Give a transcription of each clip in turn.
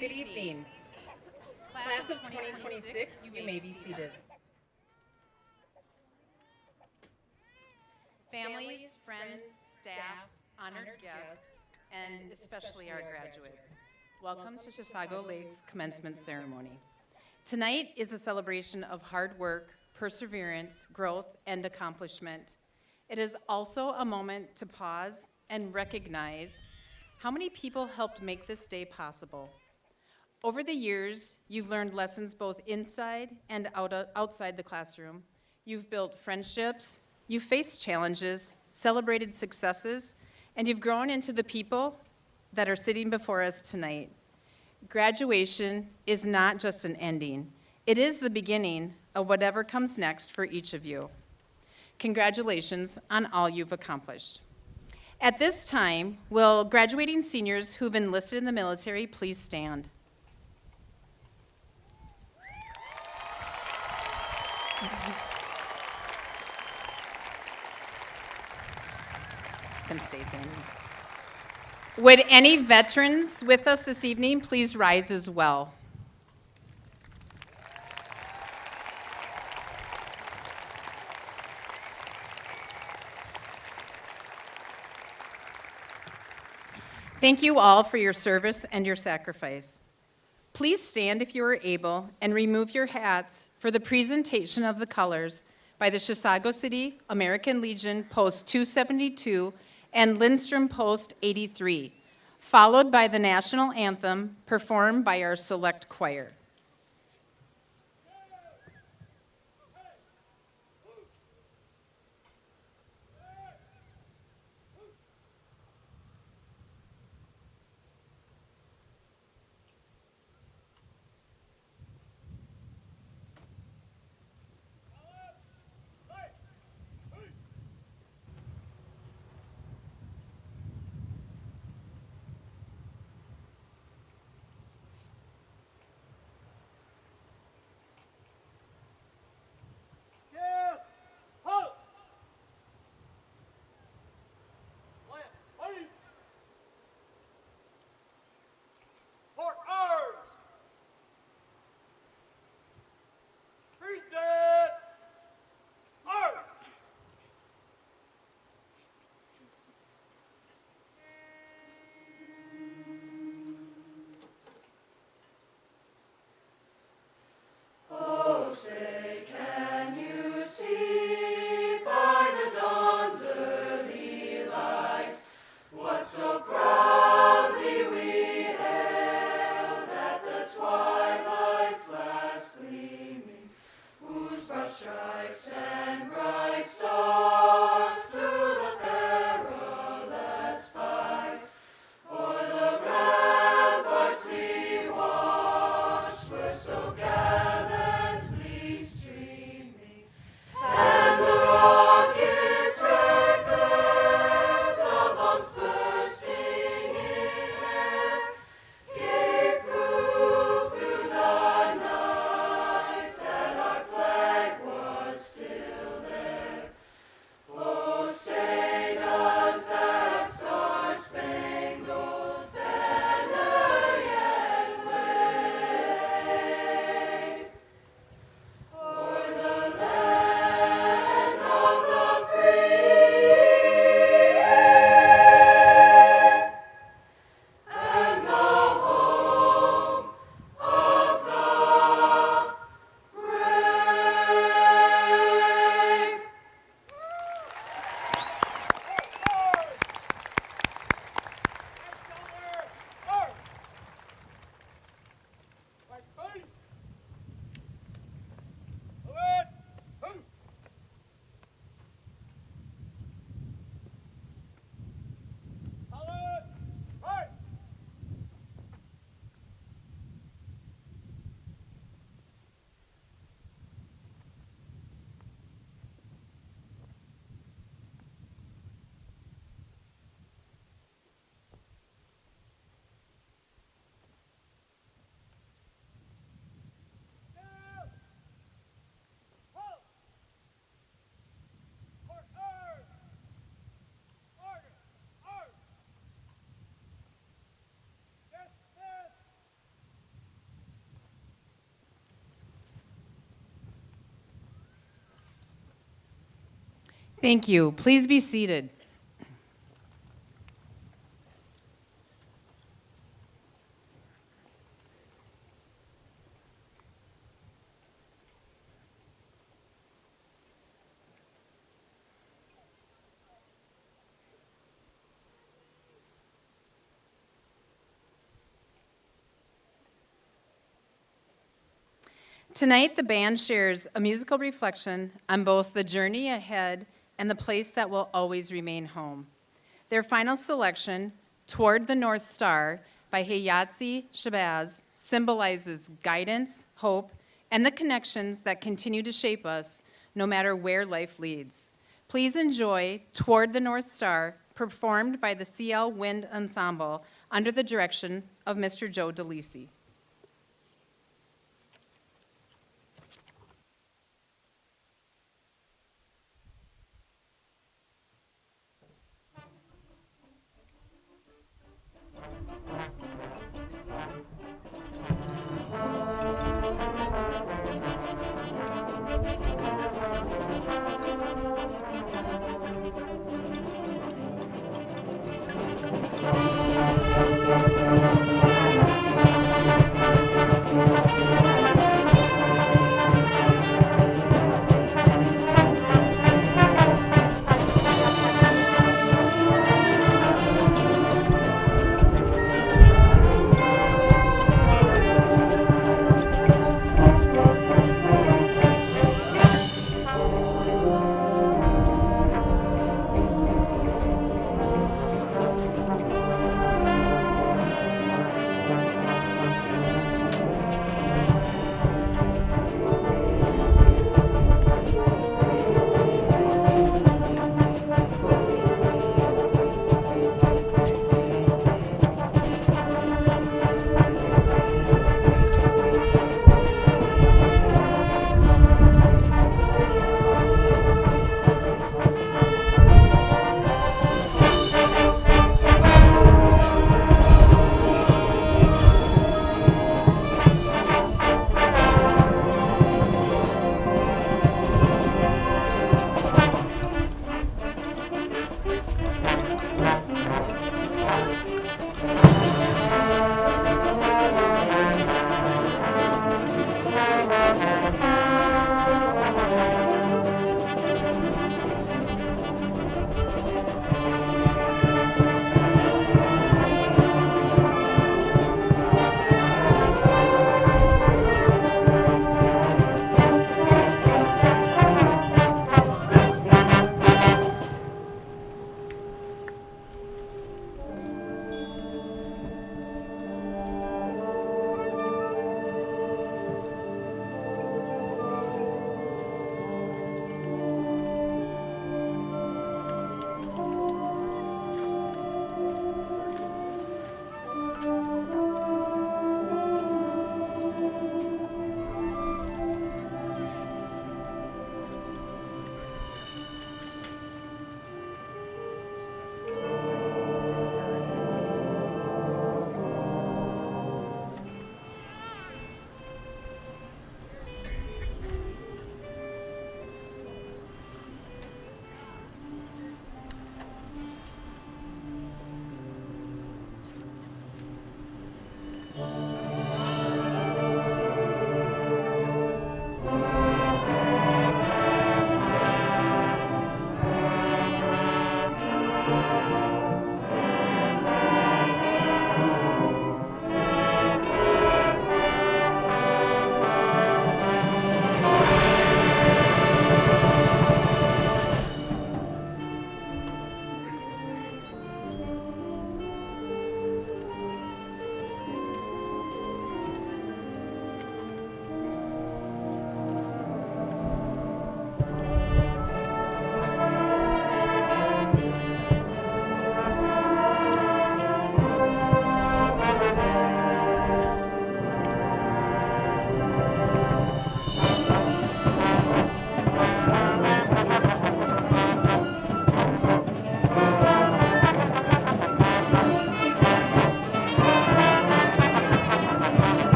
Good evening. Class of 2026, you may be seated. Families, friends, staff, honored guests, and especially our graduates, welcome to Chisago Lake's commencement ceremony. Tonight is a celebration of hard work, perseverance, growth, and accomplishment. It is also a moment to pause and recognize how many people helped make this day possible. Over the years, you've learned lessons both inside and outside the classroom. You've built friendships, you've faced challenges, celebrated successes, and you've grown into the people that are sitting before us tonight. Graduation is not just an ending. It is the beginning of whatever comes next for each of you. Congratulations on all you've accomplished. At this time, will graduating seniors who've enlisted in the military please stand? Can stay standing. Would any veterans with us this evening please rise as well? Thank you all for your service and your sacrifice. Please stand if you are able and remove your hats for the presentation of the colors by the Chisago City American Legion Post 272 and Lindstrom Post 83, followed by the national anthem performed by our select choir. Thank you. Please be seated. Tonight, the band shares a musical reflection on both the journey ahead and the place that will always remain home. Their final selection, Toward the North Star, by Hayatsi Shabazz, symbolizes guidance, hope, and the connections that continue to shape us no matter where life leads. Please enjoy Toward the North Star, performed by the CL Wind Ensemble under the direction of Mr. Joe DeLisi.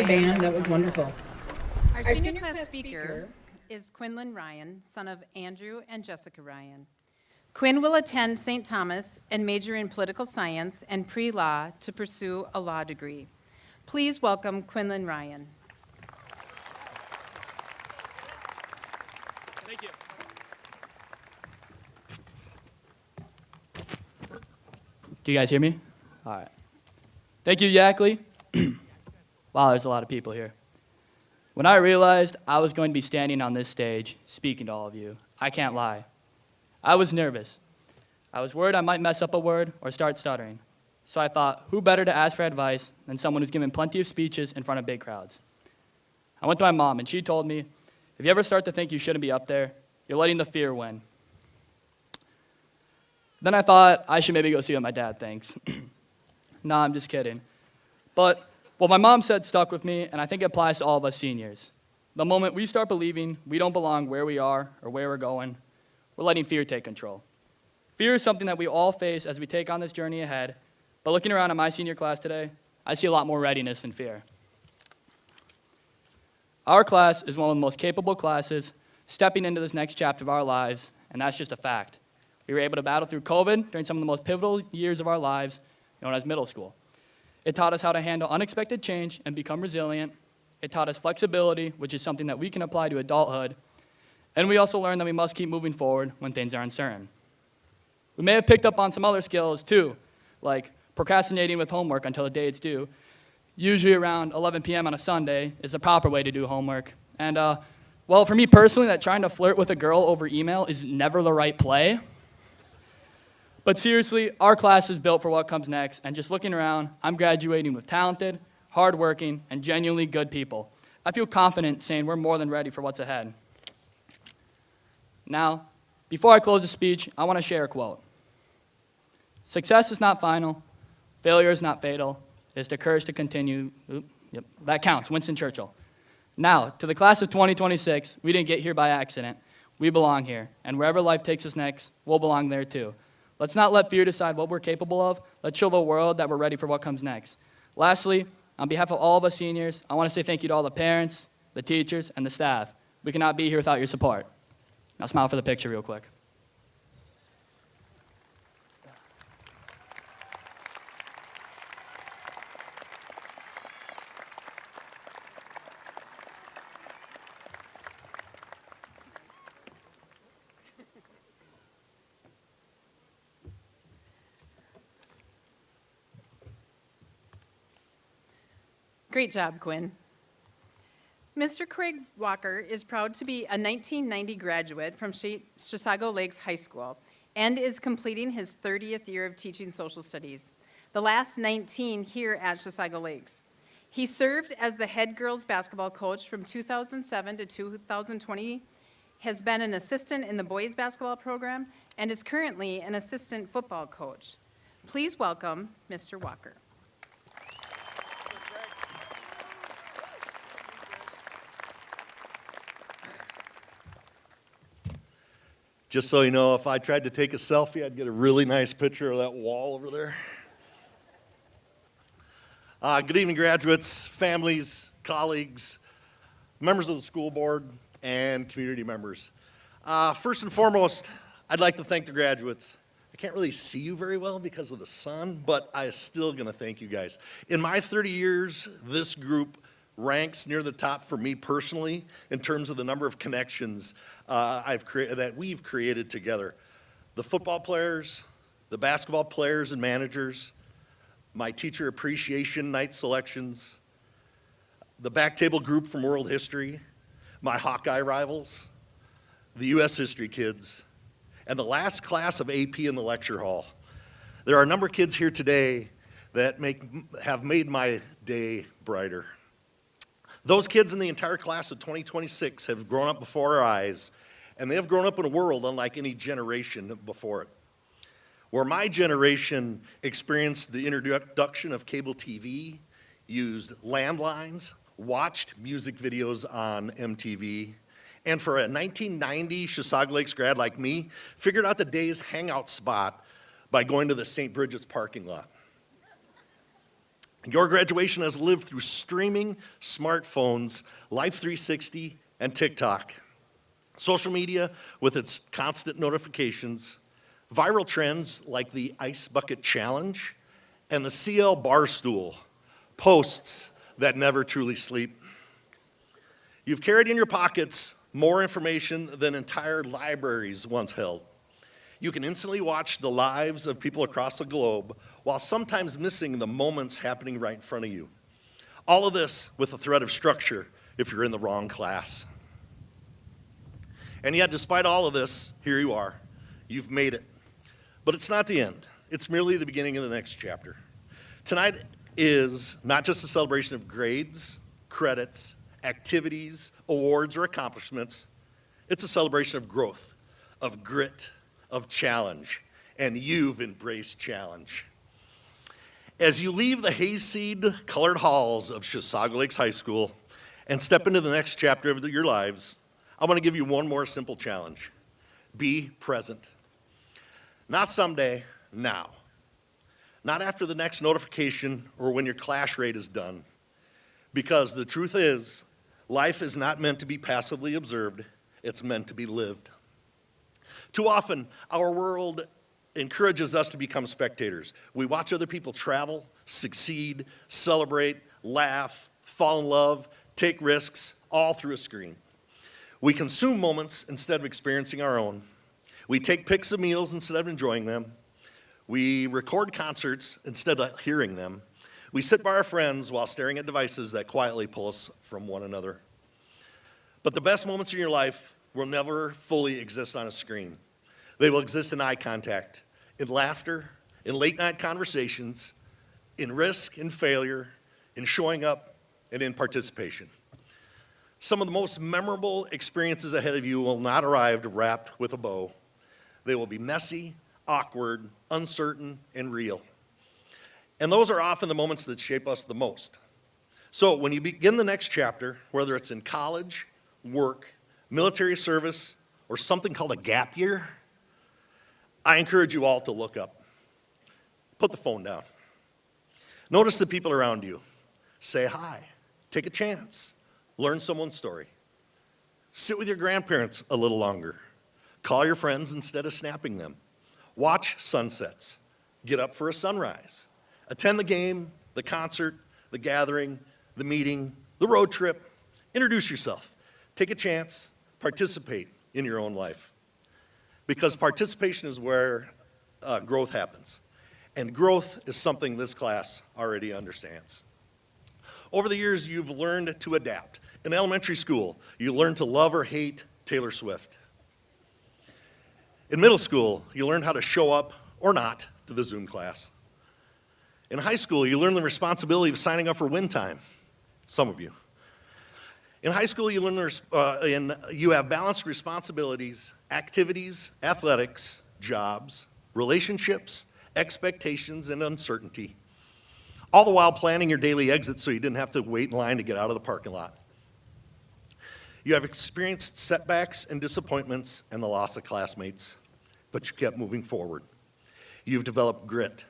band. That was wonderful. Our senior class speaker is Quinlan Ryan, son of Andrew and Jessica Ryan. Quinn will attend St. Thomas and major in political science and pre-law to pursue a law degree. Please welcome Quinlan Ryan. Thank you. Can you guys hear me? All right. Thank you, Yackley. Wow, there's a lot of people here. When I realized I was going to be standing on this stage speaking to all of you, I can't lie. I was nervous. I was worried I might mess up a word or start stuttering. So I thought, who better to ask for advice than someone who's given plenty of speeches in front of big crowds? I went to my mom, and she told me, if you ever start to think you shouldn't be up there, you're letting the fear win. Then I thought I should maybe go see what my dad thinks. Nah, I'm just kidding. But what my mom said stuck with me, and I think it applies to all of us seniors. The moment we start believing we don't belong where we are or where we're going, we're letting fear take control. Fear is something that we all face as we take on this journey ahead, but looking around at my senior class today, I see a lot more readiness than fear. Our class is one of the most capable classes stepping into this next chapter of our lives, and that's just a fact. We were able to battle through COVID during some of the most pivotal years of our lives, known as middle school. It taught us how to handle unexpected change and become resilient. It taught us flexibility, which is something that we can apply to adulthood. And we also learned that we must keep moving forward when things are uncertain. We may have picked up on some other skills too, like procrastinating with homework until the day it's due. Usually around 11 p.m. on a Sunday is the proper way to do homework. And well, for me personally, that trying to flirt with a girl over email is never the right play. But seriously, our class is built for what comes next, and just looking around, I'm graduating with talented, hardworking, and genuinely good people. I feel confident saying we're more than ready for what's ahead. Now, before I close the speech, I want to share a quote. Success is not final, failure is not fatal, it's the courage to continue. That counts, Winston Churchill. Now, to the class of 2026, we didn't get here by accident. We belong here, and wherever life takes us next, we'll belong there too. Let's not let fear decide what we're capable of. Let's show the world that we're ready for what comes next. Lastly, on behalf of all of us seniors, I want to say thank you to all the parents, the teachers, and the staff. We cannot be here without your support. Now smile for the picture real quick. Great job, Quinn. Mr. Craig Walker is proud to be a 1990 graduate from Chisago Lakes High School and is completing his 30th year of teaching social studies, the last 19 here at Chisago Lakes. He served as the head girls basketball coach from 2007 to 2020, has been an assistant in the boys basketball program, and is currently an assistant football coach. Please welcome Mr. Walker. Just so you know, if I tried to take a selfie, I'd get a really nice picture of that wall over there. Good evening, graduates, families, colleagues, members of the school board, and community members. First and foremost, I'd like to thank the graduates. I can't really see you very well because of the sun, but I'm still going to thank you guys. In my 30 years, this group ranks near the top for me personally in terms of the number of connections that we've created together. The football players, the basketball players and managers, my teacher appreciation night selections, the back table group from World History, my Hawkeye rivals, the U.S. History kids, and the last class of AP in the lecture hall. There are a number of kids here today that have made my day brighter. Those kids in the entire class of 2026 have grown up before our eyes, and they have grown up in a world unlike any generation before it. Where my generation experienced the introduction of cable TV, used landlines, watched music videos on MTV, and for a 1990 Chisago Lakes grad like me, figured out the day's hangout spot by going to the St. Bridget's parking lot. Your graduation has lived through streaming, smartphones, Life 360, and TikTok. Social media with its constant notifications, viral trends like the Ice Bucket Challenge, and the CL Barstool, posts that never truly sleep. You've carried in your pockets more information than entire libraries once held. You can instantly watch the lives of people across the globe while sometimes missing the moments happening right in front of you. All of this with a thread of structure if you're in the wrong class. And yet, despite all of this, here you are. You've made it. But it's not the end. It's merely the beginning of the next chapter. Tonight is not just a celebration of grades, credits, activities, awards, or accomplishments. It's a celebration of growth, of grit, of challenge, and you've embraced challenge. As you leave the hayseed-colored halls of Chisago Lakes High School and step into the next chapter of your lives, I want to give you one more simple challenge. Be present. Not someday, now. Not after the next notification or when your class rate is done. Because the truth is, life is not meant to be passively observed, it's meant to be lived. Too often, our world encourages us to become spectators. We watch other people travel, succeed, celebrate, laugh, fall in love, take risks, all through a screen. We consume moments instead of experiencing our own. We take pics of meals instead of enjoying them. We record concerts instead of hearing them. We sit by our friends while staring at devices that quietly pull us from one another. But the best moments in your life will never fully exist on a screen. They will exist in eye contact, in laughter, in late-night conversations, in risk, in failure, in showing up, and in participation. Some of the most memorable experiences ahead of you will not arrive wrapped with a bow. They will be messy, awkward, uncertain, and real. And those are often the moments that shape us the most. So when you begin the next chapter, whether it's in college, work, military service, or something called a gap year, I encourage you all to look up. Put the phone down. Notice the people around you. Say hi. Take a chance. Learn someone's story. Sit with your grandparents a little longer. Call your friends instead of snapping them. Watch sunsets. Get up for a sunrise. Attend the game, the concert, the gathering, the meeting, the road trip. Introduce yourself. Take a chance. Participate in your own life. Because participation is where growth happens. And growth is something this class already understands. Over the years, you've learned to adapt. In elementary school, you learn to love or hate Taylor Swift. In middle school, you learn how to show up or not to the Zoom class. In high school, you learn the responsibility of signing up for win time, some of you. In high school, you learn you have balanced responsibilities, activities, athletics, jobs, relationships, expectations, and uncertainty. All the while planning your daily exit so you didn't have to wait in line to get out of the parking lot. You have experienced setbacks and disappointments and the loss of classmates, but you kept moving forward. You've developed grit.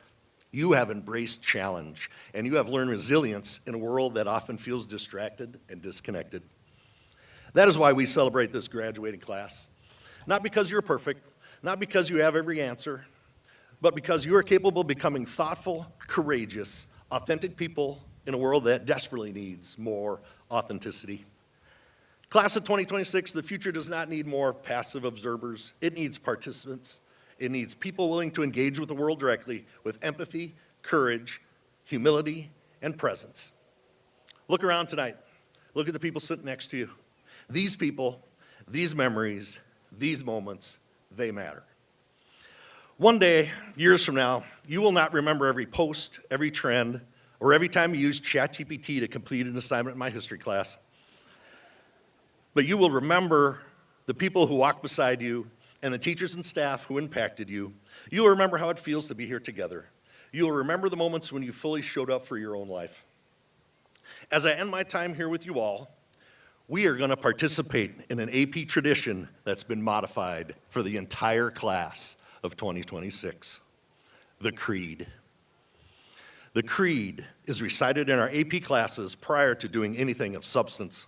You have embraced challenge, and you have learned resilience in a world that often feels distracted and disconnected. That is why we celebrate this graduating class. Not because you're perfect, not because you have every answer, but because you are capable of becoming thoughtful, courageous, authentic people in a world that desperately needs more authenticity. Class of 2026, the future does not need more passive observers. It needs participants. It needs people willing to engage with the world directly with empathy, courage, humility, and presence. Look around tonight. Look at the people sitting next to you. These people, these memories, these moments, they matter. One day, years from now, you will not remember every post, every trend, or every time you used ChatGPT to complete an assignment in my history class. But you will remember the people who walked beside you and the teachers and staff who impacted you. You will remember how it feels to be here together. You will remember the moments when you fully showed up for your own life. As I end my time here with you all, we are going to participate in an AP tradition that's been modified for the entire class of 2026, the Creed. The creed is recited in our AP classes prior to doing anything of substance.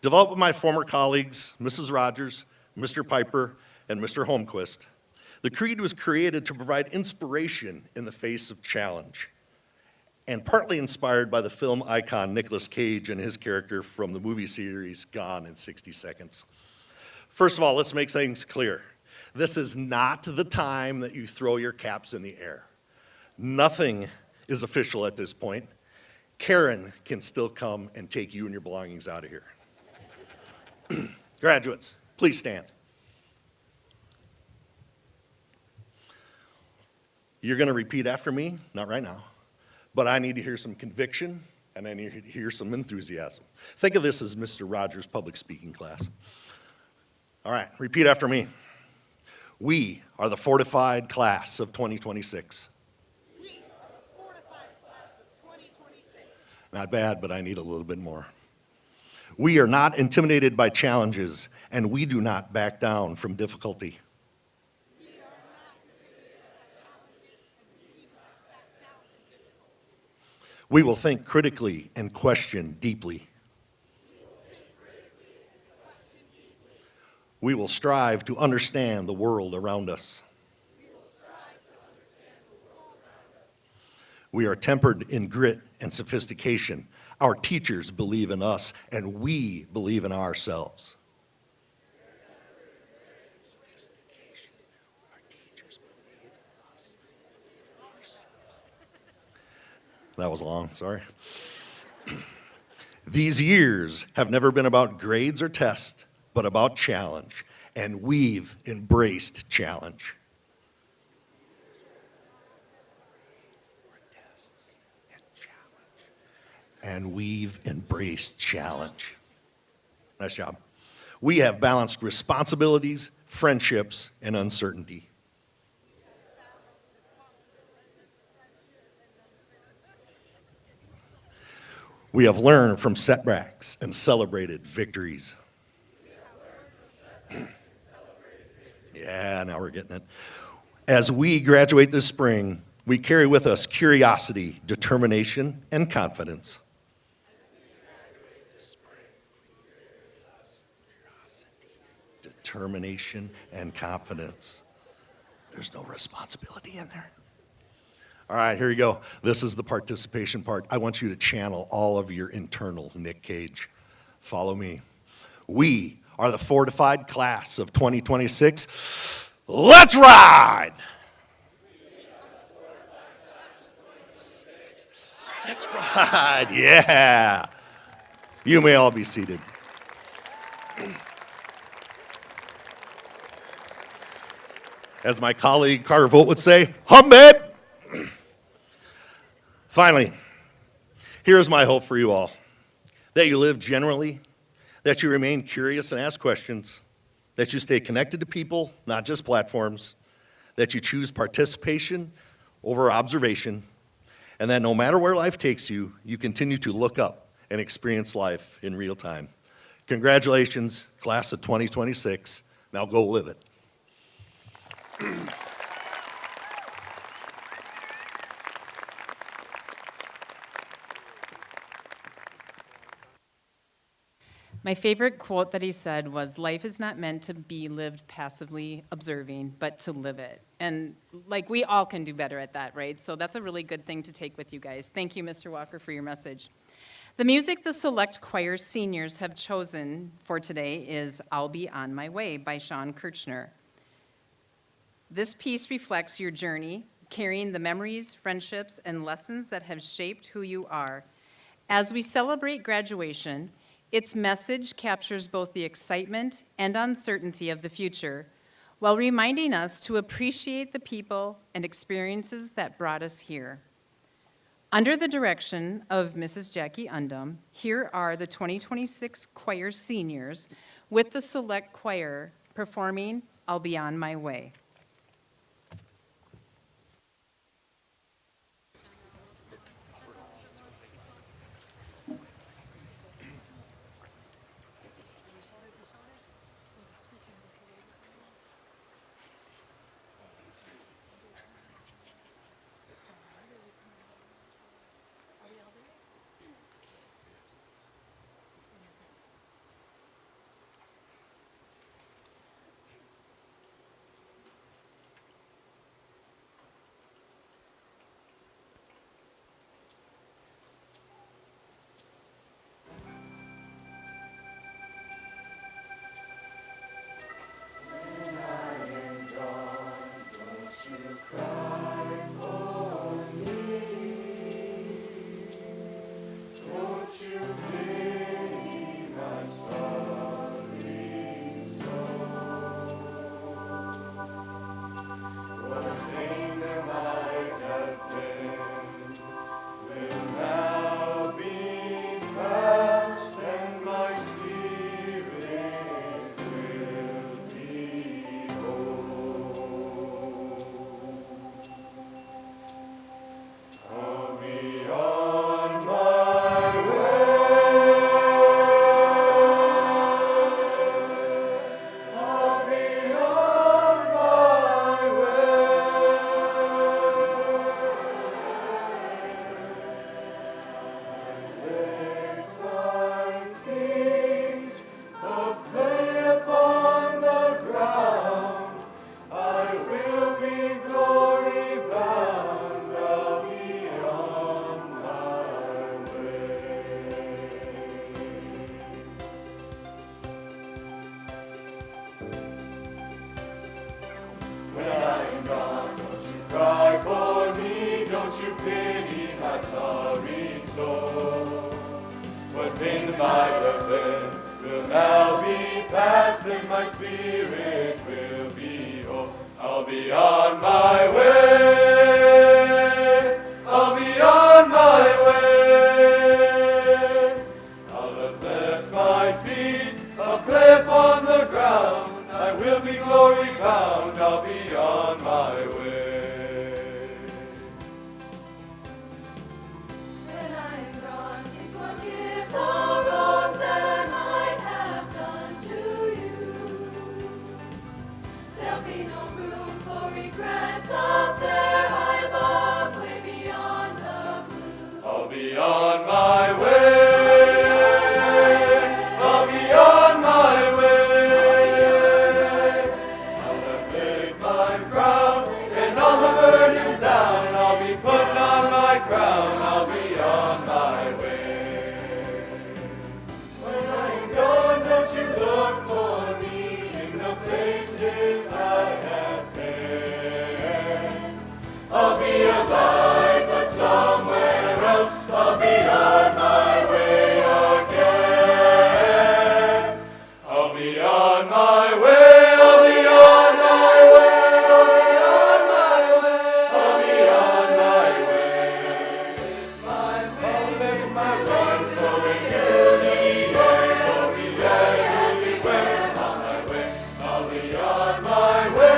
Developed by my former colleagues, Mrs. Rogers, Mr. Piper, and Mr. Holmquist. The creed was created to provide inspiration in the face of challenge, and partly inspired by the film icon Nicolas Cage and his character from the movie series Gone in 60 Seconds. First of all, let's make things clear. This is not the time that you throw your caps in the air. Nothing is official at this point. Karen can still come and take you and your belongings out of here. Graduates, please stand. You're going to repeat after me, not right now, but I need to hear some conviction and I need to hear some enthusiasm. Think of this as Mr. Rogers' public speaking class. All right, repeat after me. We are the fortified class of 2026. We are the fortified class of 2026. Not bad, but I need a little bit more. We are not intimidated by challenges, and we do not back down from difficulty. We are not intimidated by challenges, and we do not back down from difficulty. We will think critically and question deeply. We will strive to understand the world around us. We are tempered in grit and sophistication. Our teachers believe in us, and we believe in ourselves. That was long, sorry. These years have never been about grades or tests, but about challenge, and we've embraced challenge. And we've embraced challenge. Nice job. We have balanced responsibilities, friendships, and uncertainty. We have learned from setbacks and celebrated victories. Yeah, now we're getting it. As we graduate this spring, we carry with us curiosity, determination, and confidence. Determination and confidence. There's no responsibility in there. All right, here you go. This is the participation part. I want you to channel all of your internal Nick Cage. Follow me. We are the fortified class of 2026. Let's ride! Let's ride, yeah. You may all be seated. As my colleague Carter Vogt would say, hum babe. Finally, here's my hope for you all. That you live generally, that you remain curious and ask questions, that you stay connected to people, not just platforms, that you choose participation over observation, and that no matter where life takes you, you continue to look up and experience life in real time. Congratulations, class of 2026. Now go live it. My favorite quote that he said was, "Life is not meant to be lived passively observing, but to live it." And like we all can do better at that, right? So that's a really good thing to take with you guys. Thank you, Mr. Walker, for your message. The music the Select Choir seniors have chosen for today is "I'll Be on My Way" by Sean Kirchner. This piece reflects your journey, carrying the memories, friendships, and lessons that have shaped who you are. As we celebrate graduation, its message captures both the excitement and uncertainty of the future, while reminding us to appreciate the people and experiences that brought us here. Under the direction of Mrs. Jackie Undum, here are the 2026 choir seniors with the Select Choir performing "I'll Be on My Way." sorry soul. What pain might have been will now be past, and my spirit will be whole. I'll be on my way. I'll be on my way. I'll have left my feet a clip on the ground. I will be glory bound. I'll be on my way. When I am gone, please forgive the wrongs that I might have done to you. There'll be no room for regrets up there high above, way beyond the blue. I'll be on my way. I'll be on my way. I'll have laid my crown and all my burdens down. I'll be putting on my crown. I'll be on my way. When I'm gone, don't you look for me in the places I have been. I'll be alive, but somewhere else. I'll be on my way again. I'll be on my way. I'll be on my way. I'll be on my way. I'll be on my way. I'll lift my songs going to the end. I'll be everywhere on my way. I'll be on my way.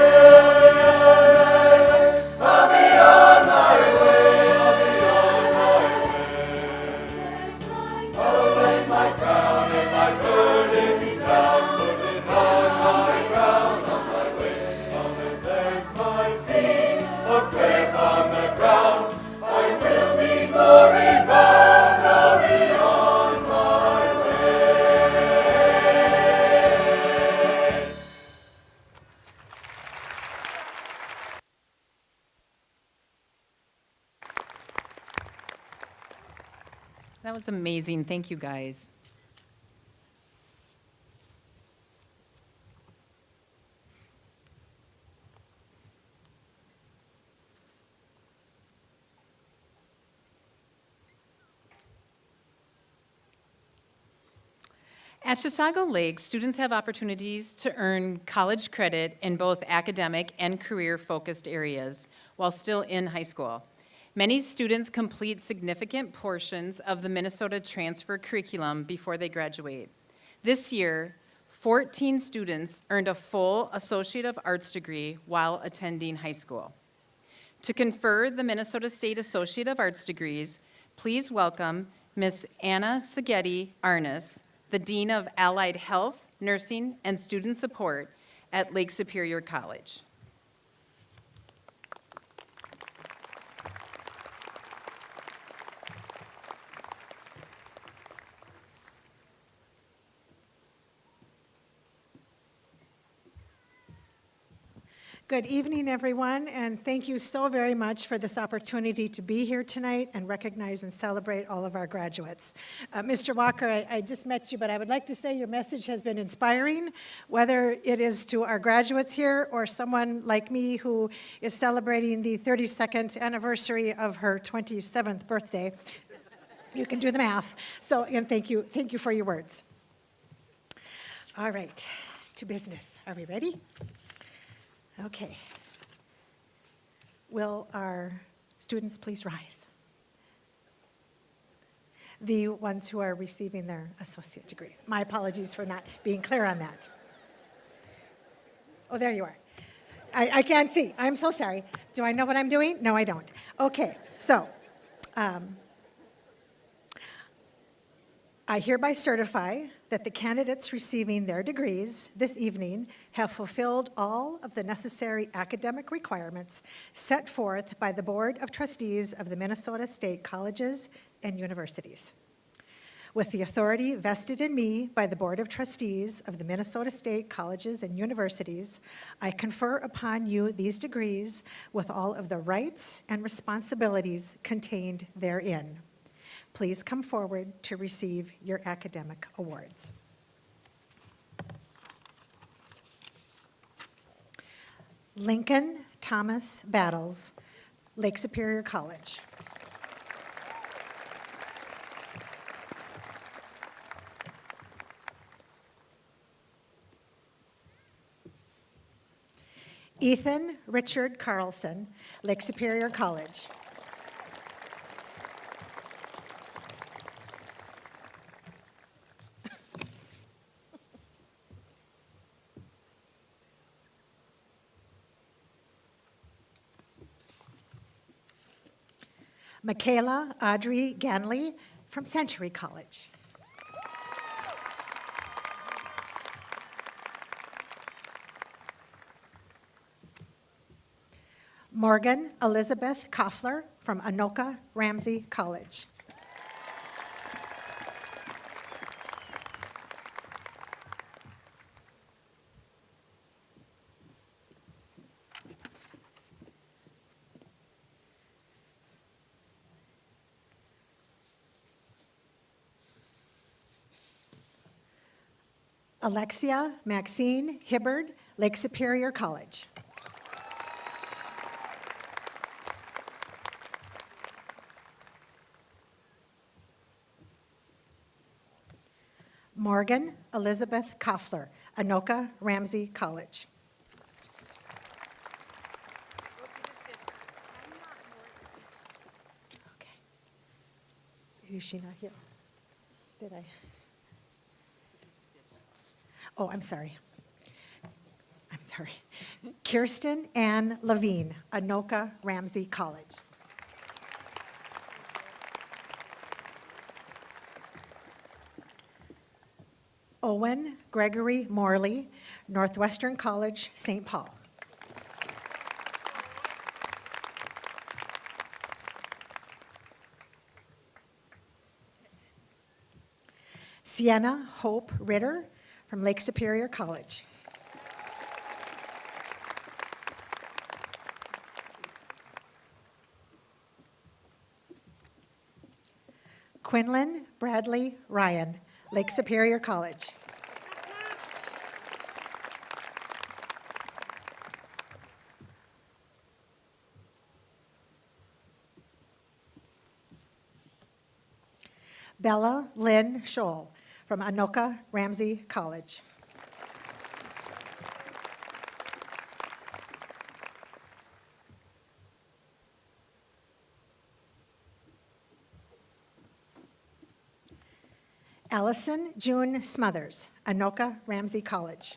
I'll be on my way. I'll be on my way. I'll lay my crown and my burdens down, put it on my crown on my way. I'll lift my feet, a grip on the ground. I will be glory bound. I'll be on my way. That was amazing. Thank you, guys. At Chisago Lake, students have opportunities to earn college credit in both academic and career-focused areas while still in high school. Many students complete significant portions of the Minnesota transfer curriculum before they graduate. This year, 14 students earned a full Associate of Arts degree while attending high school. To confer the Minnesota State Associate of Arts degrees, please welcome Ms. Anna Seghetti Arnes, the Dean of Allied Health, Nursing, and Student Support at Lake Superior College. Good evening, everyone, and thank you so very much for this opportunity to be here tonight and recognize and celebrate all of our graduates. Mr. Walker, I just met you, but I would like to say your message has been inspiring, whether it is to our graduates here or someone like me who is celebrating the 32nd anniversary of her 27th birthday. You can do the math. So, again, thank you for your words. All right, to business. Are we ready? Okay. Will our students please rise? The ones who are receiving their associate degree. My apologies for not being clear on that. Oh, there you are. I can't see. I'm so sorry. Do I know what I'm doing? No, I don't. Okay, so I hereby certify that the candidates receiving their degrees this evening have fulfilled all of the necessary academic requirements set forth by the Board of Trustees of the Minnesota State Colleges and Universities. With the authority vested in me by the Board of Trustees of the Minnesota State Colleges and Universities, I confer upon you these degrees with all of the rights and responsibilities contained therein. Please come forward to receive your academic awards. Lincoln Thomas Battles, Lake Superior College. Ethan Richard Carlson, Lake Superior College. Michaela Audrey Ganley from Century College. Morgan Elizabeth Koffler from Anoka Ramsey College. Alexia Maxine Hibbard, Lake Superior College. Morgan Elizabeth Koffler, Anoka Ramsey College. Okay. Is she not here? Did I? Oh, I'm sorry. I'm sorry. Kirsten Ann Levine, Anoka Ramsey College. Owen Gregory Morley, Northwestern College, St. Paul. Sienna Hope Ritter from Lake Superior College. Quinlan Bradley Ryan, Lake Superior College. Bella Lynn Scholl from Anoka Ramsey College. Allison June Smothers, Anoka Ramsey College.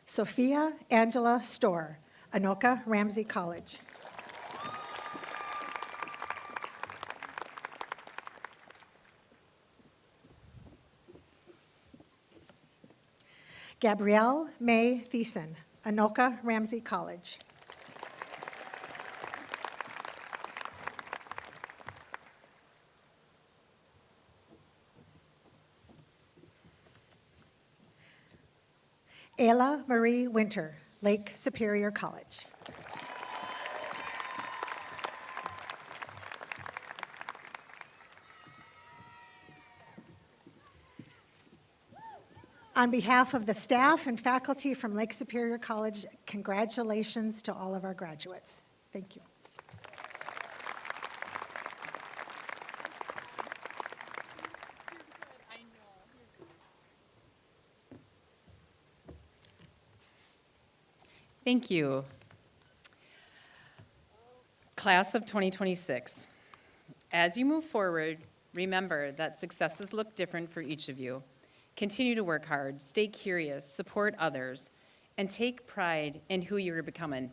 Sophia Angela Storr, Anoka Ramsey College. Gabrielle May Thiessen, Anoka Ramsey College. Ayla Marie Winter, Lake Superior College. On behalf of the staff and faculty from Lake Superior College, congratulations to all of our graduates. Thank you. Thank you. Class of 2026. As you move forward, remember that successes look different for each of you. Continue to work hard, stay curious, support others, and take pride in who you're becoming.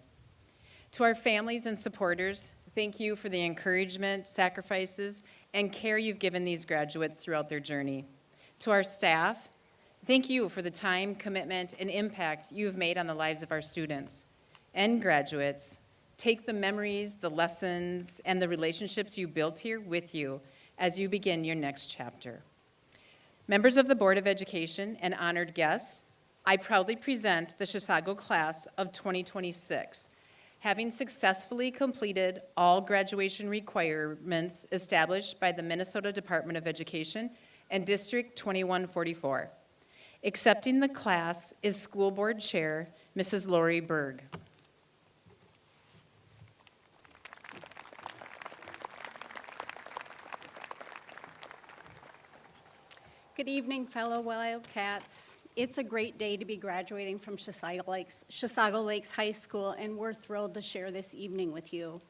To our families and supporters, thank you for the encouragement, sacrifices, and care you've given these graduates throughout their journey. To our staff, thank you for the time, commitment, and impact you have made on the lives of our students. And graduates, take the memories, the lessons, and the relationships you built here with you as you begin your next chapter. Members of the Board of Education and honored guests, I proudly present the Chisago class of 2026, having successfully completed all graduation requirements established by the Minnesota Department of Education and District 2144. Accepting the class is School Board Chair, Mrs. Lori Berg. Good evening, fellow Wildcats. It's a great day to be graduating from Chisago Lakes High School, and we're thrilled to share this evening with you.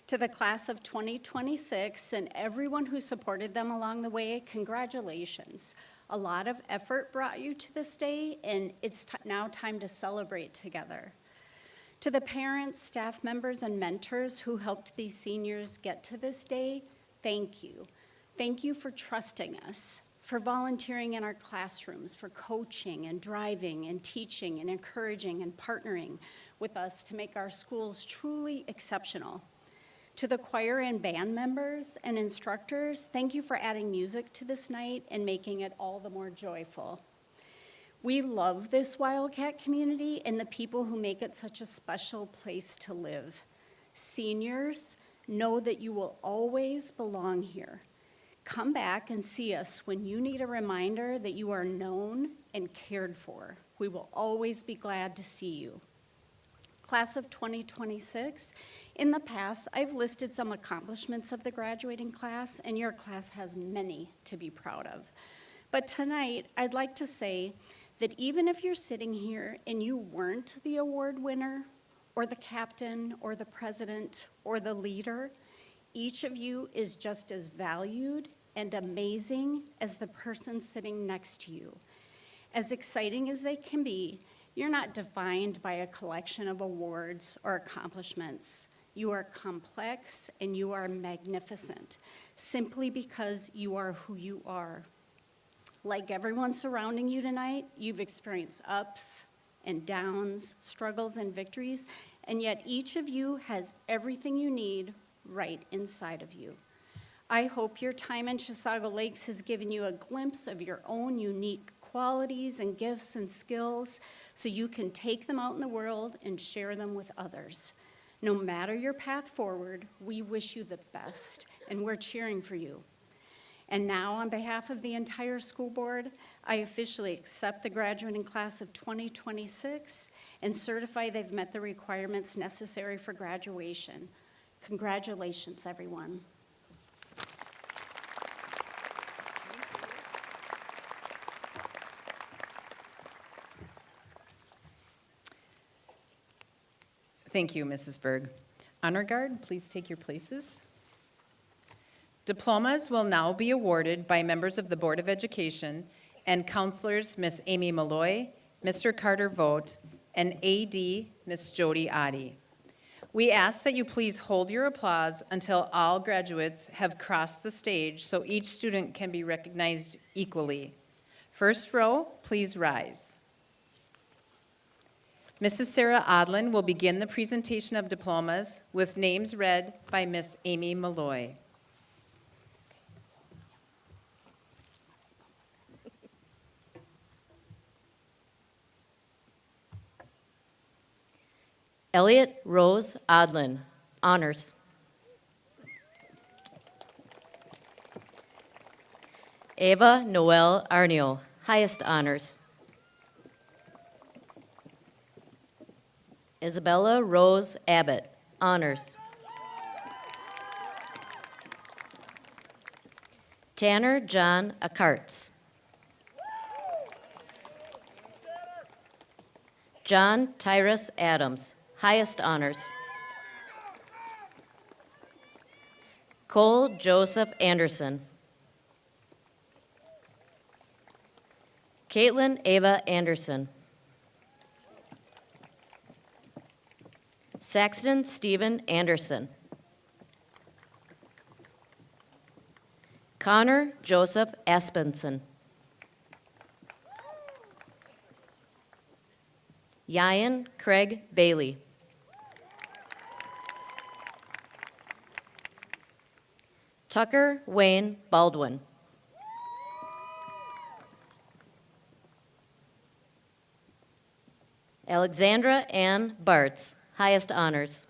To the class of 2026 and everyone who supported them along the way, congratulations. A lot of effort brought you to this day, and it's now time to celebrate together. To the parents, staff members, and mentors who helped these seniors get to this day, thank you. Thank you for trusting us, for volunteering in our classrooms, for coaching and driving and teaching and encouraging and partnering with us to make our schools truly exceptional. To the choir and band members and instructors, thank you for adding music to this night and making it all the more joyful. We love this Wildcat community and the people who make it such a special place to live. Seniors, know that you will always belong here. Come back and see us when you need a reminder that you are known and cared for. We will always be glad to see you. Class of 2026, in the past, I've listed some accomplishments of the graduating class, and your class has many to be proud of. But tonight, I'd like to say that even if you're sitting here and you weren't the award winner, or the captain, or the president, or the leader, each of you is just as valued and amazing as the person sitting next to you. As exciting as they can be, you're not defined by a collection of awards or accomplishments. You are complex and you are magnificent, simply because you are who you are. Like everyone surrounding you tonight, you've experienced ups and downs, struggles and victories, and yet each of you has everything you need right inside of you. I hope your time in Chisago Lakes has given you a glimpse of your own unique qualities and gifts and skills so you can take them out in the world and share them with others. No matter your path forward, we wish you the best, and we're cheering for you. And now, on behalf of the entire school board, I officially accept the graduating class of 2026 and certify they've met the requirements necessary for graduation. Congratulations, everyone. Thank you, Mrs. Berg. Honor Guard, please take your places. Diplomas will now be awarded by members of the Board of Education and counselors Ms. Amy Malloy, Mr. Carter Vogt, and AD Ms. Jody Adi. We ask that you please hold your applause until all graduates have crossed the stage so each student can be recognized equally. First row, please rise. Mrs. Sarah Odlin will begin the presentation of diplomas with names read by Ms. Amy Malloy. Elliot Rose Odlin, honors. Ava Noel Arnio, highest honors. Isabella Rose Abbott, honors. Tanner John Akartz. John Tyrus Adams, highest honors. Cole Joseph Anderson. Caitlin Ava Anderson. Saxton Stephen Anderson. Connor Joseph Aspenson. Ryan Craig Bailey. Tucker Wayne Baldwin. Alexandra Ann Bartz, highest honors.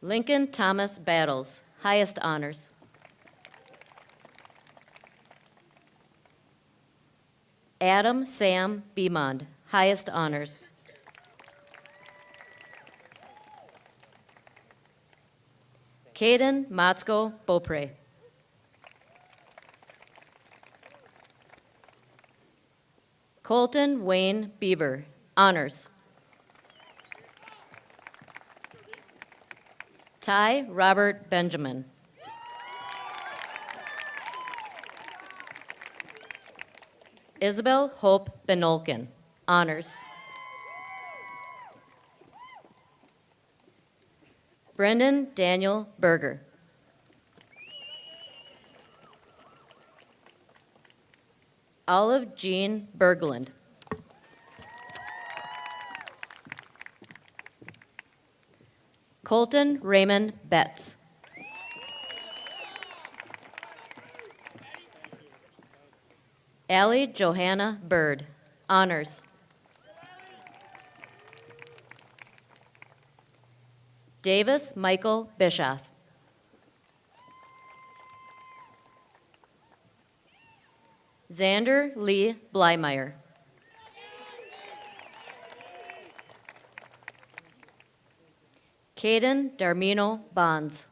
Lincoln Thomas Battles, highest honors. Adam Sam Beamond, highest honors. Caden Matsko Beaupre. Colton Wayne Beaver, honors. Ty Robert Benjamin. Isabel Hope Benolkin, honors. Brendan Daniel Berger. Olive Jean Berglund. Colton Raymond Betts. Allie Johanna Bird, honors. Davis Michael Bischoff. Xander Lee Blymeyer. Caden Darmino Bonds.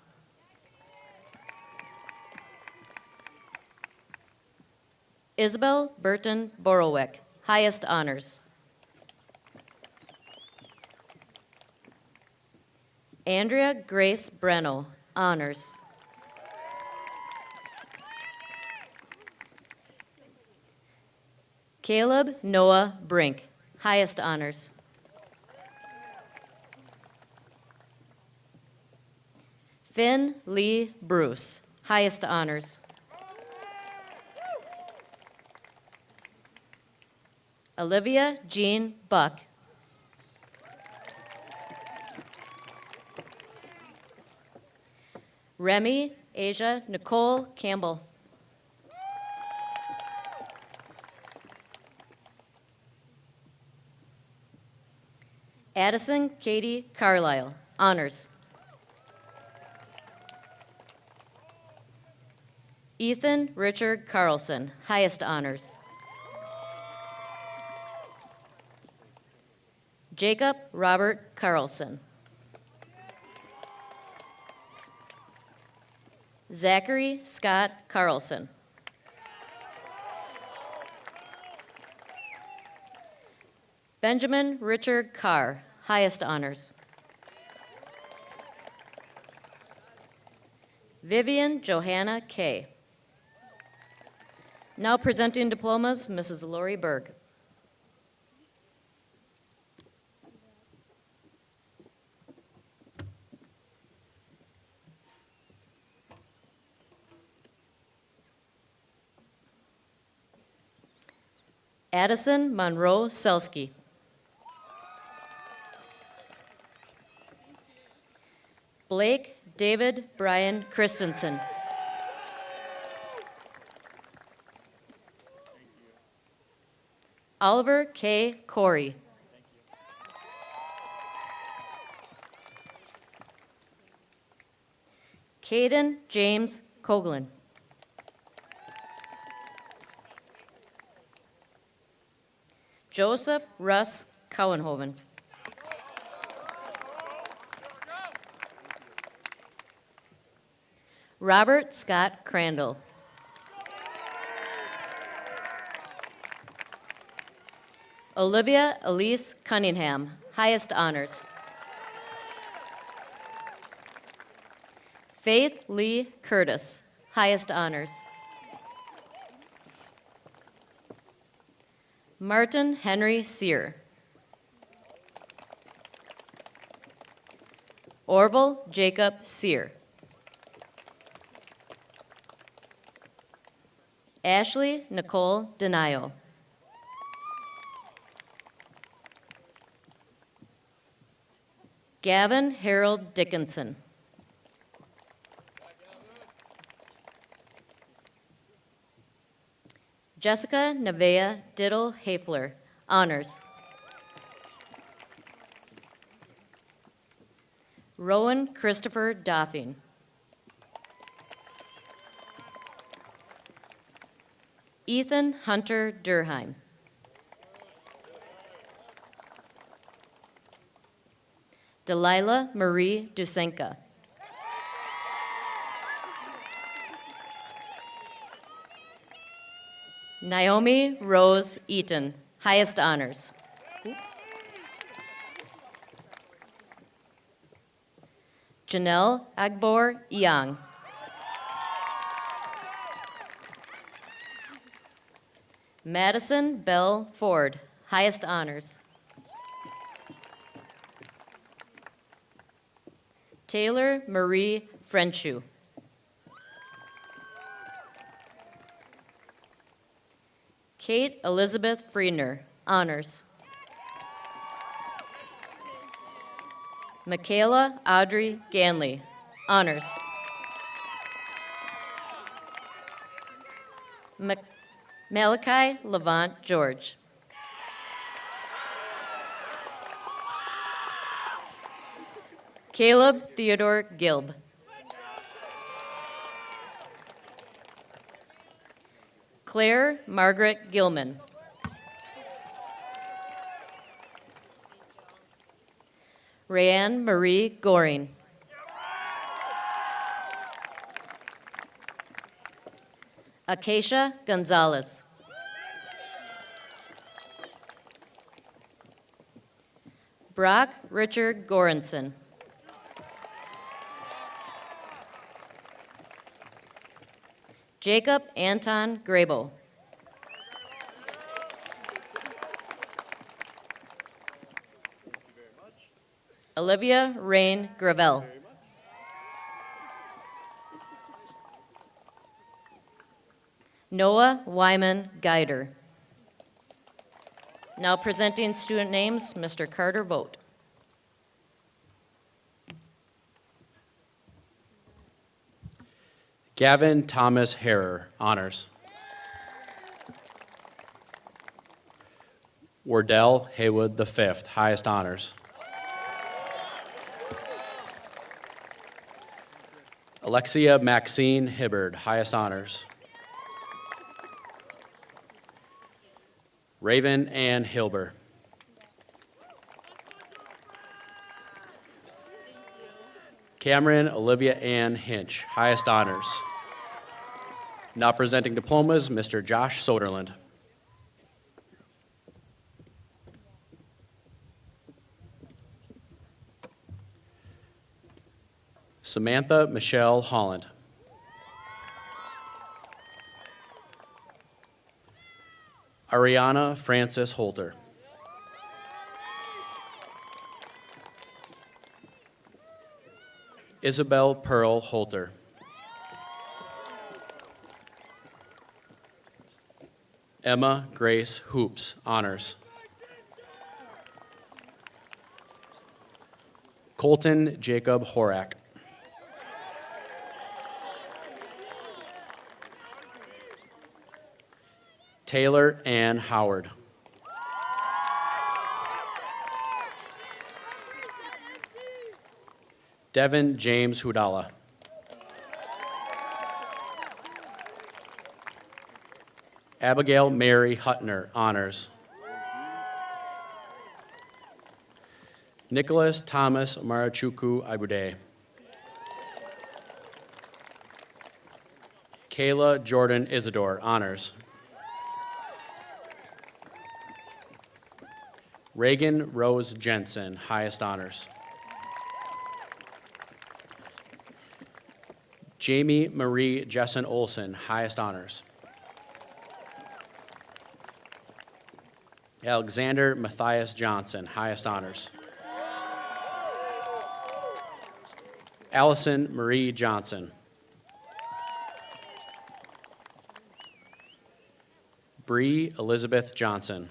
Isabel Burton Borowick, highest honors. Andrea Grace Breno, honors. Caleb Noah Brink, highest honors. Finn Lee Bruce, highest honors. Olivia Jean Buck. Remy Asia Nicole Campbell. Addison Katie Carlisle, honors. Ethan Richard Carlson, highest honors. Jacob Robert Carlson. Zachary Scott Carlson. Benjamin Richard Carr, highest honors. Vivian Johanna Kay. Now presenting diplomas, Mrs. Lori Berg. Addison Monroe Selsky. Blake David Brian Christensen. Oliver K. Corey. Caden James Coughlin. Joseph Russ Cowenhoven. Robert Scott Crandall. Olivia Elise Cunningham, highest honors. Faith Lee Curtis, highest honors. Martin Henry Sear. Orville Jacob Sear. Ashley Nicole Denio. Gavin Harold Dickinson. Jessica Nevea Diddle Hafler, honors. Rowan Christopher Doffing. Ethan Hunter Durheim. Delilah Marie Dusenka. Naomi Rose Eaton, highest honors. Janelle Agbor Young. Madison Bell Ford, highest honors. Taylor Marie Frenchu. Kate Elizabeth Friedner, honors. Michaela Audrey Ganley, honors. Malachi Levant George. Caleb Theodore Gilb. Claire Margaret Gilman. Rayanne Marie Goring. Acacia Gonzalez. Brock Richard Goranson. Jacob Anton Grabo. Olivia Rain Gravel. Noah Wyman Guider. Now presenting student names, Mr. Carter Vogt. Gavin Thomas Harrer, honors. Wardell Haywood V, highest honors. Alexia Maxine Hibbard, highest honors. Raven Ann Hilber. Cameron Olivia Ann Hinch, highest honors. Now presenting diplomas, Mr. Josh Soderland. Samantha Michelle Holland. Ariana Frances Holter. Isabel Pearl Holter. Emma Grace Hoops, honors. Colton Jacob Horak. Taylor Ann Howard. Devin James Hudala. Abigail Mary Hutner, honors. Nicholas Thomas Marachuku Ibude. Kayla Jordan Isidore, honors. Reagan Rose Jensen, highest honors. Jamie Marie Jessen Olson, highest honors. Alexander Matthias Johnson, highest honors. Allison Marie Johnson. Bree Elizabeth Johnson.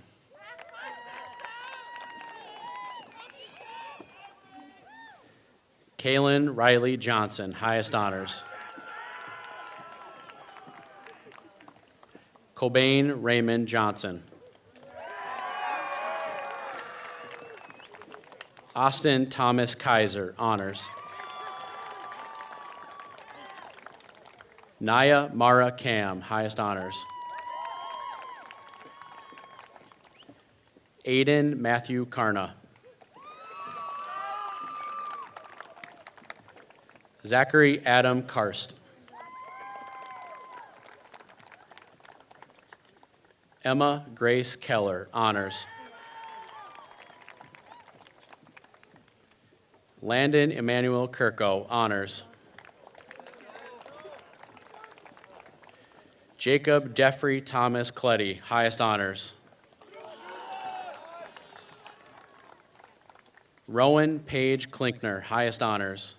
Kaylin Riley Johnson, highest honors. Cobain Raymond Johnson. Austin Thomas Kaiser, honors. Naya Mara Cam, highest honors. Aiden Matthew Karna. Zachary Adam Karst. Emma Grace Keller, honors. Landon Emmanuel Kirko, honors. Jacob Jeffrey Thomas Cleddy, highest honors. Rowan Page Klinkner, highest honors.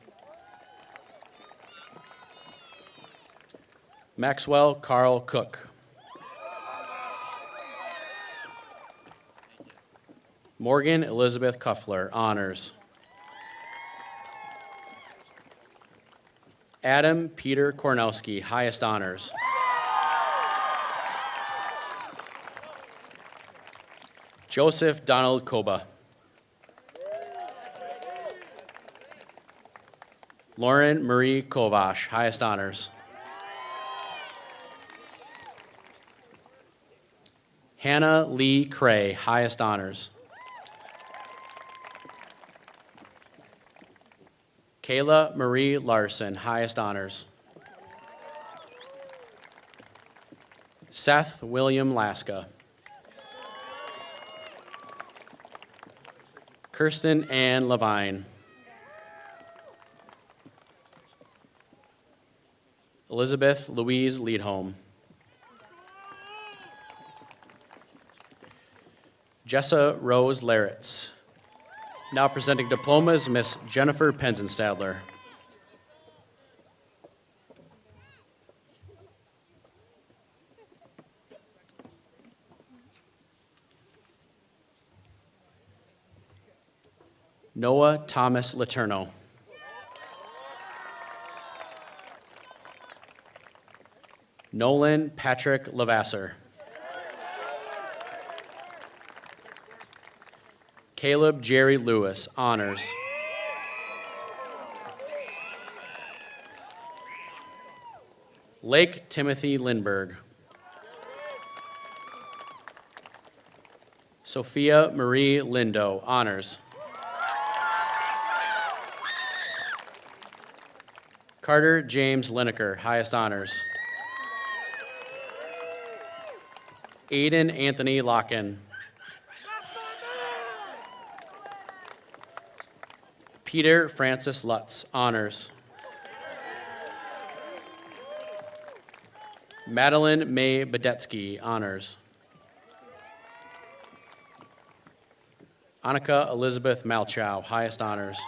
Maxwell Carl Cook. Morgan Elizabeth Kuffler, honors. Adam Peter Kornowski, highest honors. Joseph Donald Koba. Lauren Marie Kovash, highest honors. Hannah Lee Cray, highest honors. Kayla Marie Larson, highest honors. Seth William Laska. Kirsten Ann Levine. Elizabeth Louise Leadholm. Jessa Rose Laritz. Now presenting diplomas, Miss Jennifer Penzenstadler. Noah Thomas Letourneau. Nolan Patrick Lavasser. Caleb Jerry Lewis, honors. Lake Timothy Lindberg. Sophia Marie Lindo, honors. Carter James Lineker, highest honors. Aiden Anthony Locken. Peter Francis Lutz, honors. Madeline May Badetsky, honors. Annika Elizabeth Malchow, highest honors.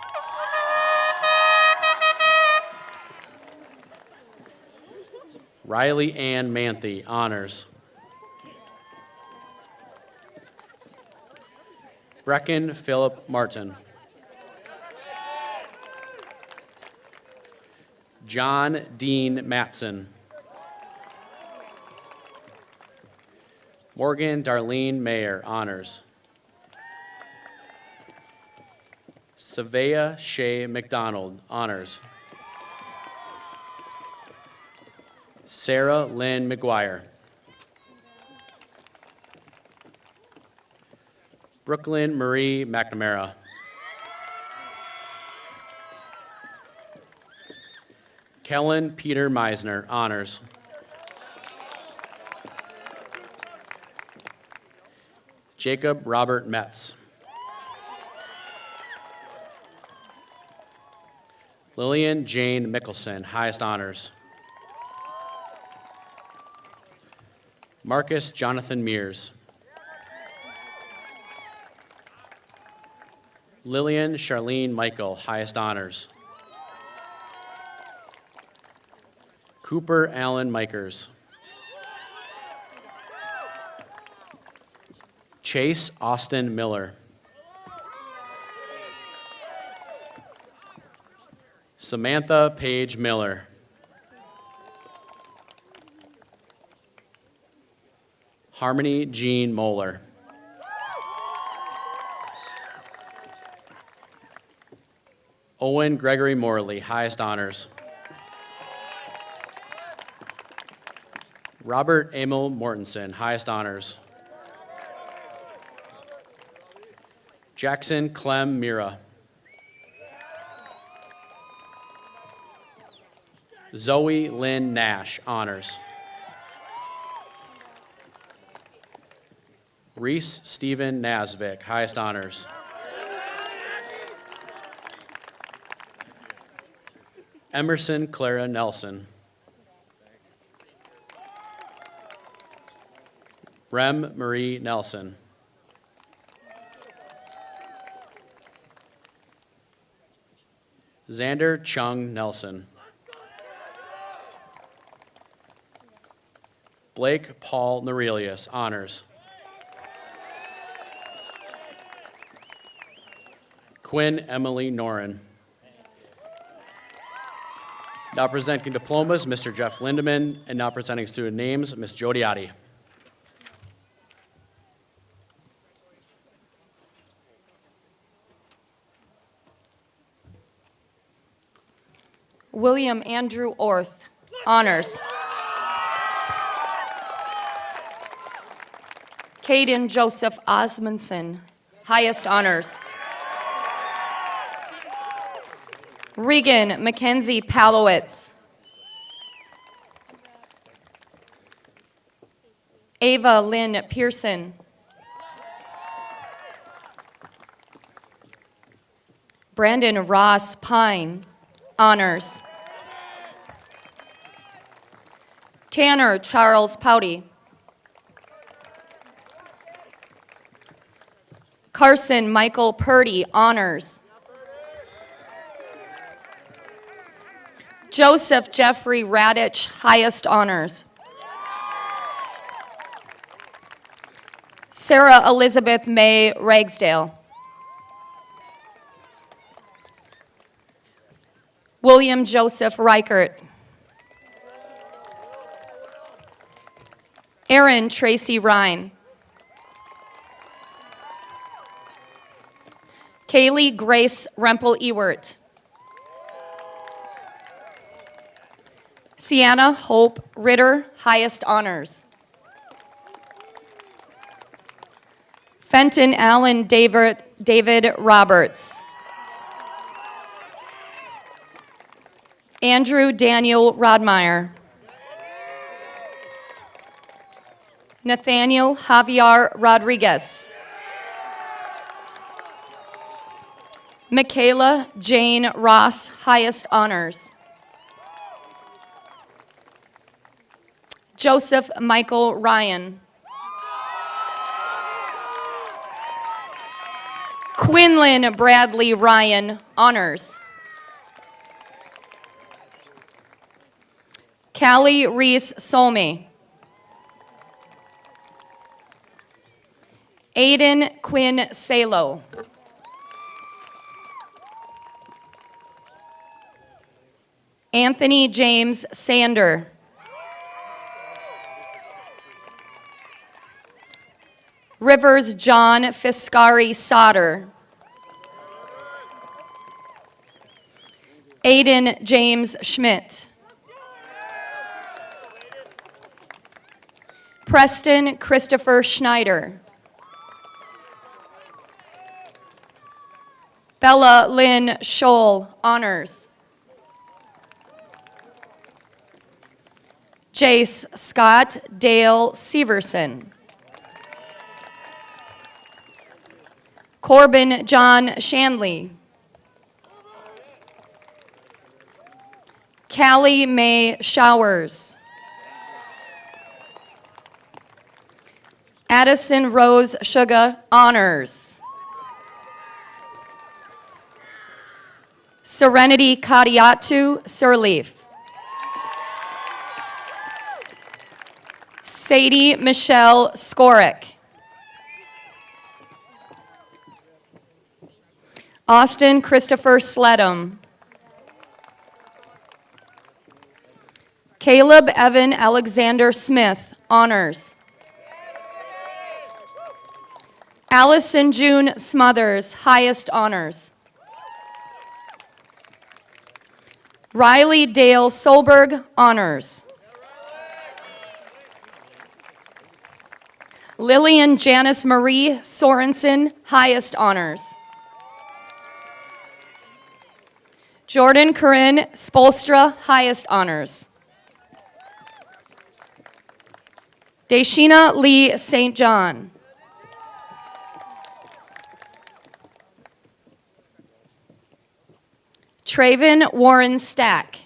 Riley Ann Manthe, honors. Brecken Philip Martin. John Dean Matson. Morgan Darlene Mayer, honors. Savea Shea McDonald, honors. Sarah Lynn McGuire. Brooklyn Marie McNamara. Kellen Peter Meisner, honors. Jacob Robert Metz. Lillian Jane Mickelson, highest honors. Marcus Jonathan Mears. Lillian Charlene Michael, highest honors. Cooper Allen Mikers. Chase Austin Miller. Samantha Paige Miller. Harmony Jean Moeller. Owen Gregory Morley, highest honors. Robert Emil Mortensen, highest honors. Jackson Clem Mira. Zoe Lynn Nash, honors. Reese Stephen Nasvik, highest honors. Emerson Clara Nelson. Rem Marie Nelson. Xander Chung Nelson. Blake Paul Norelius, honors. Quinn Emily Noren. Now presenting diplomas, Mr. Jeff Lindeman, and now presenting student names, Ms. Jody Adi. William Andrew Orth, honors. Caden Joseph Osmondson, highest honors. Regan Mackenzie Palowitz. Ava Lynn Pearson. Brandon Ross Pine, honors. Tanner Charles Pouty. Carson Michael Purdy, honors. Joseph Jeffrey Radich, highest honors. Sarah Elizabeth May Ragsdale. William Joseph Reichert. Aaron Tracy Ryan. Kaylee Grace Rempel-Ewert. Sienna Hope Ritter, highest honors. Fenton Allen David Roberts. Andrew Daniel Rodmeyer. Nathaniel Javier Rodriguez. Michaela Jane Ross, highest honors. Joseph Michael Ryan. Quinlan Bradley Ryan, honors. Callie Reese Solme. Aiden Quinn Salo. Anthony James Sander. Rivers John Fiscari Sauter. Aiden James Schmidt. Preston Christopher Schneider. Bella Lynn Scholl, honors. Jace Scott Dale Severson. Corbin John Shanley. Callie Mae Showers. Addison Rose Sugar, honors. Serenity Kadiatu Sirleaf. Sadie Michelle Skorick. Austin Christopher Sledham. Caleb Evan Alexander Smith, honors. Allison June Smothers, highest honors. Riley Dale Solberg, honors. Lillian Janice Marie Sorensen, highest honors. Jordan Corinne Spolstra, highest honors. Deshina Lee St. John. Traven Warren Stack.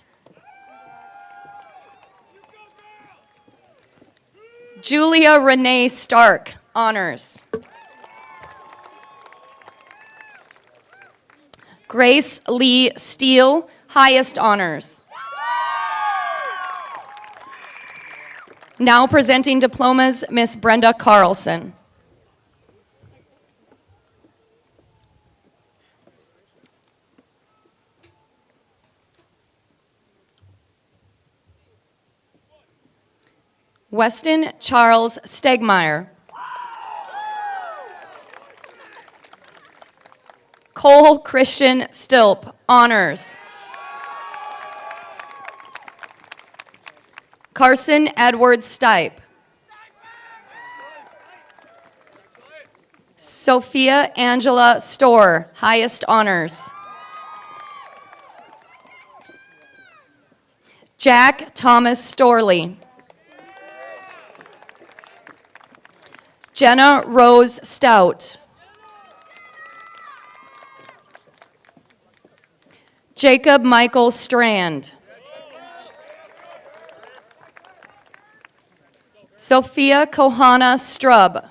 Julia Renee Stark, honors. Grace Lee Steele, highest honors. Now presenting diplomas, Miss Brenda Carlson. Weston Charles Stegmeyer. Cole Christian Stilp, honors. Carson Edward Stipe. Sophia Angela Storr, highest honors. Jack Thomas Storley. Jenna Rose Stout. Jacob Michael Strand. Sophia Kohana Strub.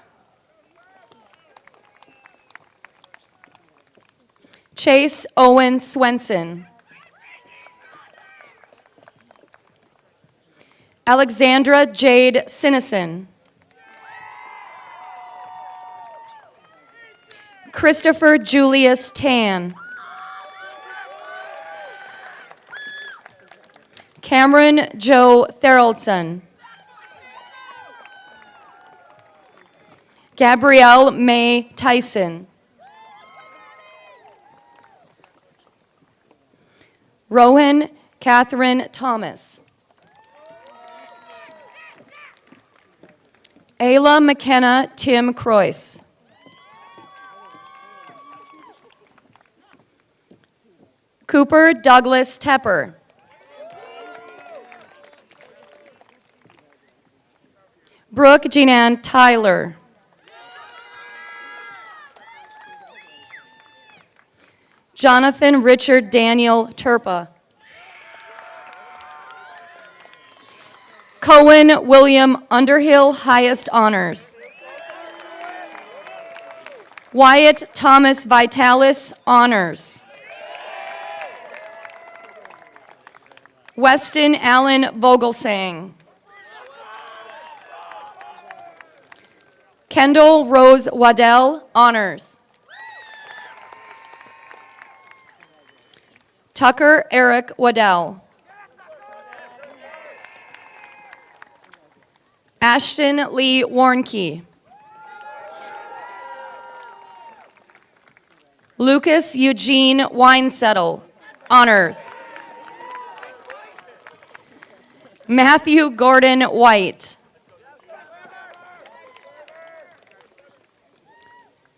Chase Owen Swenson. Alexandra Jade Sinison. Christopher Julius Tan. Cameron Joe Theraldson. Gabrielle May Tyson. Rowan Catherine Thomas. Ayla McKenna Tim Croyce. Cooper Douglas Tepper. Brooke Jeanan Tyler. Jonathan Richard Daniel Turpa. Cohen William Underhill, highest honors. Wyatt Thomas Vitalis, honors. Weston Allen Vogelsang. Kendall Rose Waddell, honors. Tucker Eric Waddell. Ashton Lee Warnke. Lucas Eugene Weinsettle, honors. Matthew Gordon White.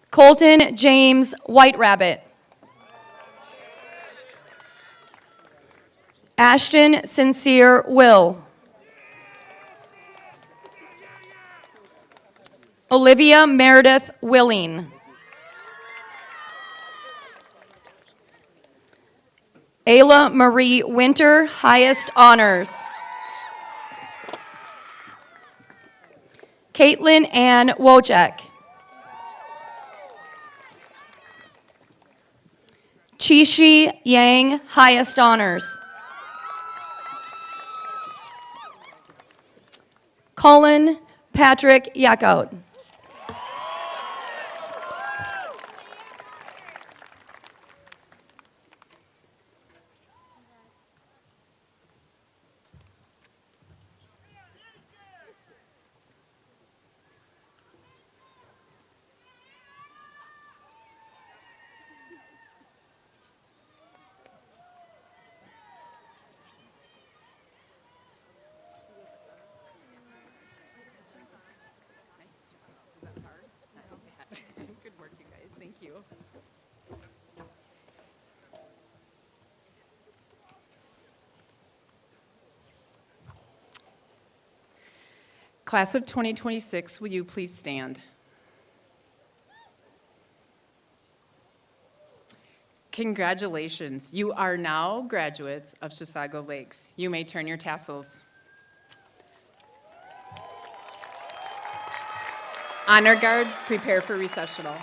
Colton James White Rabbit. Ashton Sincere Will. Olivia Meredith Willing. Ayla Marie Winter, highest honors. Caitlin Ann Wojcik. Chishi Yang, highest honors. Colin Patrick Yakout. Good work, you guys. Thank you. Class of 2026, will you please stand? Congratulations. You are now graduates of Chisago Lakes. You may turn your tassels. Honor Guard, prepare for recessional.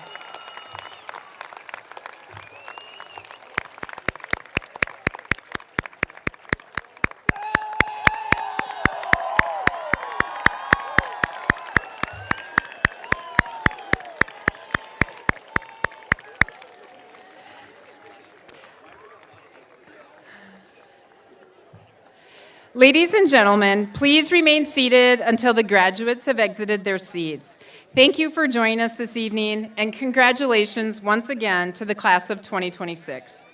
Ladies and gentlemen, please remain seated until the graduates have exited their seats. Thank you for joining us this evening, and congratulations once again to the class of 2026.